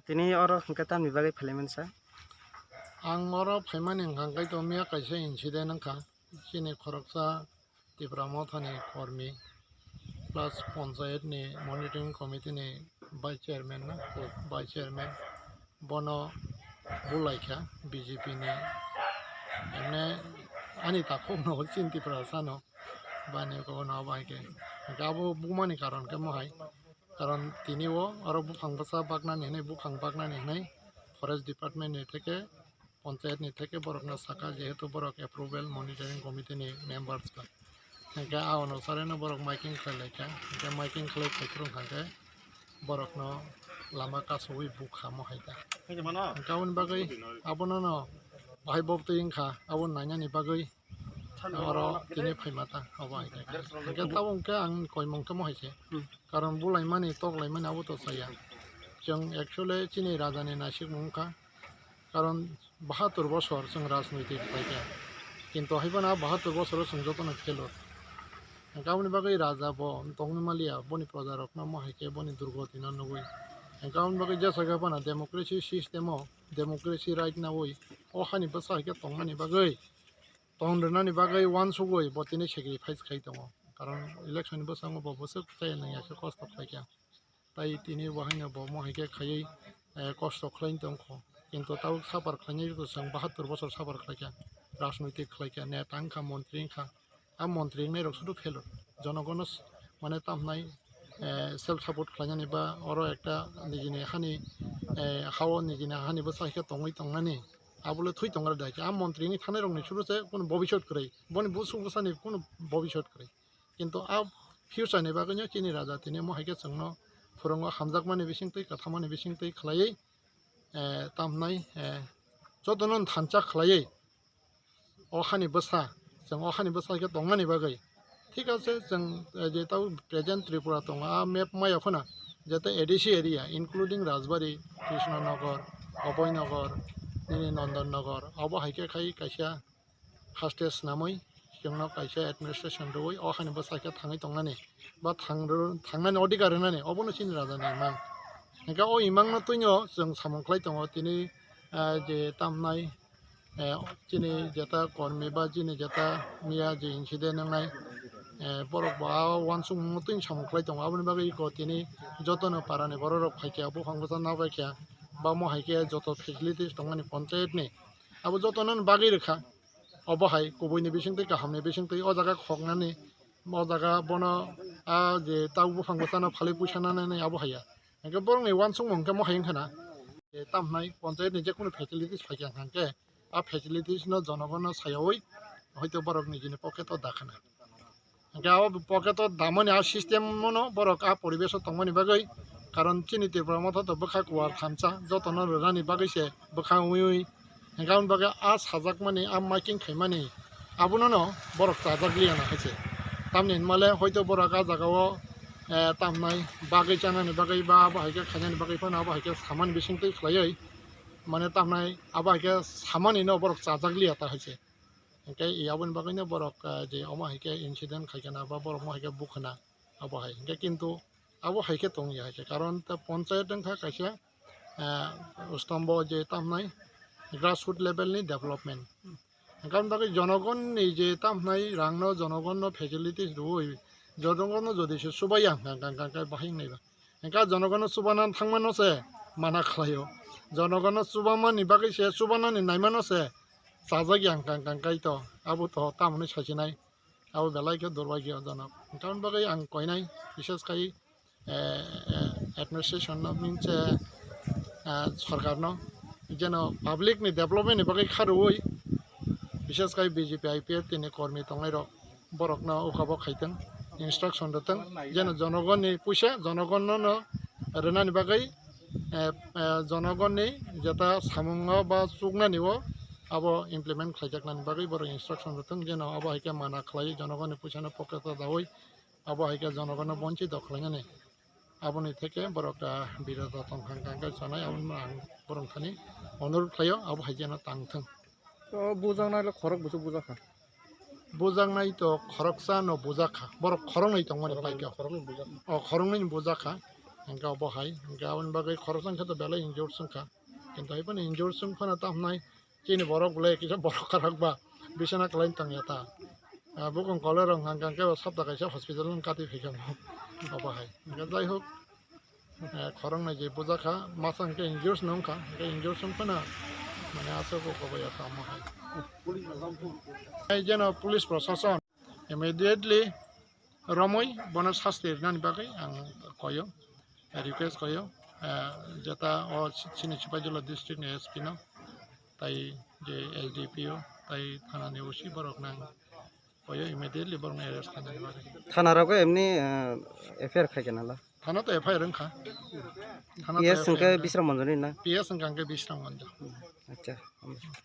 Tini oro hingga tam ni bagai pelemen sa. Ang oro paiman yang hangkai to mia kaisa insiden angka sini khoroksa Tipra Mothani kormi plus panchayat ni monitoring committee ni vice chairman na vice chairman bono bulaikha BJP ni emne ani takho no sin Tipra sano bani ko no baike gabo bumani karon ke mohai karon tiniwo aro bukhang basa bagna ni bukhang bagna ni forest department ni থেকে पंचायत नि থেকে বরক না সাকা যেহেতু বরক approval monitoring committee নি members কা হ্যাঁ আওন সারে না বরক মাইকিং খাইলাইকা হ্যাঁ মাইকিং খাইলাই থাইত্রং হ্যাঁ বরক ন লামা কাসুই বুখা মহাইতা গাউন বাগৈ আবনো ন বাহাই বক্ত ইংখা আবন নাইনানি বাগৈ আরো তিনি ফাইমাতা হবাই হ্যাঁ তাবংকে আং কয়মংকে মহাইছে কারণ বুলাইমানি তকলাইমানি আবো তো সাইয়া जों एक्चुअली चीनी राजानि नासिक मुंखा कारण 72 বছর जों राजनैतिक फायदा किन्तु हाइबाना 72 বছর जों जतन फेलर गावनि बागै राजा ब तंगनि मालिया बनि प्रजारक ना महाइके बनि दुर्गतिना नगै गावनि बागै जेसागा बाना डेमोक्रेसी सिस्टेमो डेमोक्रेसी राइट ना वइ ओ हानि बसाइके तंगनि बागै तंगरनानि बागै वान सुगै बतिनि सेक्रिफाइस खाइ दङ कारण इलेक्शन बसाङो बबसो जाय नयाके कष्ट खाइया তাই তিনি বাহাইনা ব মহাইকে খাইयै কষ্ট খাইন দंख কিন্তু তাও সাবার খাইनाय जों 72 বছর সাবার খাইয়া রাজনৈতিক খাইয়া নেতা আংখা মন্ত্রী আংখা आ मन्त्री ने रक्सुदु फेल जनगण माने तामनाय सेल्फ सापोर्ट खालामनानै बा अरो एकटा निजिनि हानि हाव निजिनि हानिबो साहिके तङै तंनानै आबुले थुइ तंग्रा दाय आ मन्त्रीनि थानाय रंनि सुरुसे कोनो भबिष्यत करै बनि बुसु बुसानि कोनो भबिष्यत करै किन्तु आ फ्यूचरनि बागैनो चिनि राजा तिनि महाइके जोंनो फोरोंग हामजाकमानि बिसिंतै कथामानि बिसिंतै खालायै तामनाय जतनन थानचा खालायै अखानि बसा जों अखानि बसाखौ दंनानै बागै ঠিক আছে जों जेताव प्रेजेंट त्रिपुरा दङ आ मेप माया फना जेता ADC area including Rajbari Krishnanagar Abhaynagar Nandannagar अब हाइके खाइ काइसा हास्टेज नामै जोंनाव काइसा एडमिनिस्ट्रेशन दवै अखानि बसाखौ थाङै दंनानै बा थांनानै अधिकार होनानै अबनो सिन राजानि इमां नोंका अ इमांनो तैनो जों सामंख्लाय दङ दिनै जे तामनाय चीनी जेता कर्मी बा चीनी जेता मिया जे इंसिडेंट नांनाय बरक बा वानसुं मतिन सामख्लाय दं आबनि बागै को तिनि जतन पारानि बररक फाइकिया बुखांबसा नाबायकिया बा महाइके जत फेसिलिटिस दंनि पंचायत नि आबो जतनन बागै रेखा अबहाय गुबैनि बिसिंतै गाहामनि बिसिंतै अ जागा खगनानि अ जागा बन आ जे ताउ बुखांबसाना फालि पुइसानानै आबहाया एके बरंनि वानसुं मंके महायन खाना तामनाय पंचायत नि जेकुनु फेसिलिटिस फाइकिया हांके आ फेसिलिटिस न जनगण सायावै हयतो बरक निजिनि पकेटो दाखाना गाव पकेटो दामनि आ सिस्टेम मनो बरक आ परिवेश तंगनि बागै कारण चिनि त्रिपुरा मथत बखा कुवार थामचा जतन रानि बागैसे बखा उइ गाउन बागै आ साजाक मानि आ माइकिं खाइमानि आबुनो न बरक साजागलियाना हाइसे तामनि माले हयतो बरक आ जागाव तामनाय बागै जानानि बागै बा बाहायके खानानि बागै फना बाहायके सामान बिसिंतै खलायै माने तामनाय आबाहैके सामानि न बरक साजागलिया ता हाइसे ओंखाय याबन बागैनो बरक जे अमाहैके इन्सिडेंट खाइखाना बा बरक माहैके बुखना आबाहाय ओंखाय किन्तु आबाहायके तंगिया हाइसे कारण त पंचायत दंखा काइसे स्तम्भ जे तामनाय ग्रासरूट लेभेलनि डेभलपमेन्ट ओंखाय बागै जनगणनि जे तामनाय रांनो जनगणनो फेसिलिटिस दुइ जनगणनो जदिसो सुबाया गांगांगाय बाहायनायबा ओंखाय जनगणनो सुबाना थांमानोसे माना खालायो जनगण सुबामानि बागैसे सुबानानि नायमानोसे साजागि गांगांगायथ आबो तो तामनि साजिनाय आबो बेलायके दुर्भाग्य जनक ओंखाय बागै आं कयनाय बिसेस खाय एडमिनिस्ट्रेशन मीन्स सरकारनो जेन पाब्लिकनि डेभलपमेन्टनि बागै खारुयै बिसेस खाय बीजेपी आईपीएफ तिनि कर्मी तंनाय रक बरकनो उखाबो खायथों इंस्ट्रक्शन दथों जेन जनगणनि पैसा जनगणनो रेनानि बागै जनगणनि जेता सामुंग बा सुगनानिबो अब इमप्लिमेंट खालामजाकनानि बागै बर इंस्ट्रक्शन दथों जेन अब हाइके माना खालाय जनगणनि पैसानो पकेट दावै अब हाइके जनगणनो बंचित खालायनानै आबनि থেকে बरक बिरोध तंखांगांगा जानाय आं बरंखानि अनुरोध खायो अब हाइजेना तांथों तो बुजांनाय खरक बुसु बुजाखा बुजांनाय तो खरकसा न बुजाखा बरक खरंनै तंमानि फाइका खरंनै बुजाखा hingga bahai hingga abon bagai khorosang kata bela injur sungka কিন্তু এখন injur sungkana tamnai chini borok bule kisa borok karak ba bisana klain tang yata bukong kolerong hanggang ke sabda kaisa hospital kati fikam bahai hingga jai hok khorong na je bujaka masang ke injur nongka ke injur sungkana মানে আছে কবয়া কাম হয় এই যেন police প্রশাসন immediately রমই বন শাস্তির নানি বাকি আং কয় রিকোয়েস্ট কয় যেটা ও চিনি চিপাজলা ডিস্ট্রিক্ট এসপি ন তাই যে এসডিপিও তাই থানানি ওসি বরক নাং কয় ইমিডিয়েটলি বরং অ্যারেস্ট খানানি বাকি থানারাও এমনি এফআইআর খাইকে নালা থানা তো এফআইআর খা থানা পিএস সংকে বিশ্রাম মঞ্জুরি না পিএস সংকে বিশ্রাম মঞ্জ আচ্ছা